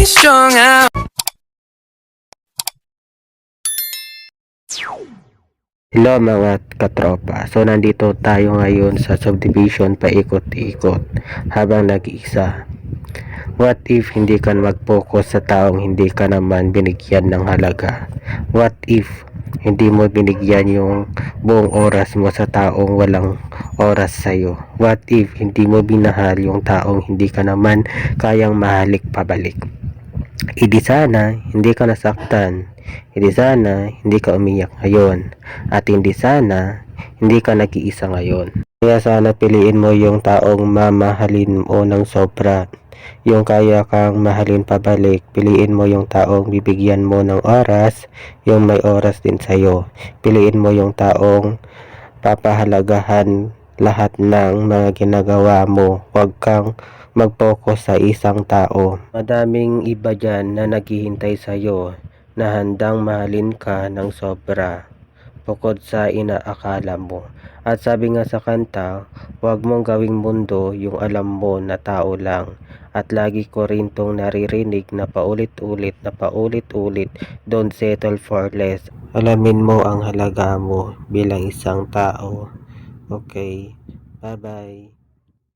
strung out. Hello mga katropa. So nandito tayo ngayon sa subdivision paikot-ikot habang nag-iisa. What if hindi ka mag-focus sa taong hindi ka naman binigyan ng halaga? What if hindi mo binigyan yung buong oras mo sa taong walang oras sa'yo? What if hindi mo binahal yung taong hindi ka naman kayang mahalik pabalik? Hindi sana hindi ka nasaktan, hindi sana hindi ka umiyak ngayon, at hindi sana hindi ka nag-iisa ngayon. Kaya sana piliin mo yung taong mamahalin mo ng sobra, yung kaya kang mahalin pabalik. Piliin mo yung taong bibigyan mo ng oras, yung may oras din sa'yo. Piliin mo yung taong papahalagahan lahat ng mga ginagawa mo. Huwag kang mag-focus sa isang tao. Madaming iba dyan na naghihintay sa'yo na handang mahalin ka ng sobra bukod sa inaakala mo. At sabi nga sa kanta, huwag mong gawing mundo yung alam mo na tao lang. At lagi ko rin tong naririnig na paulit-ulit, don't settle for less. Alamin mo ang halaga mo bilang isang tao. Okay, bye bye.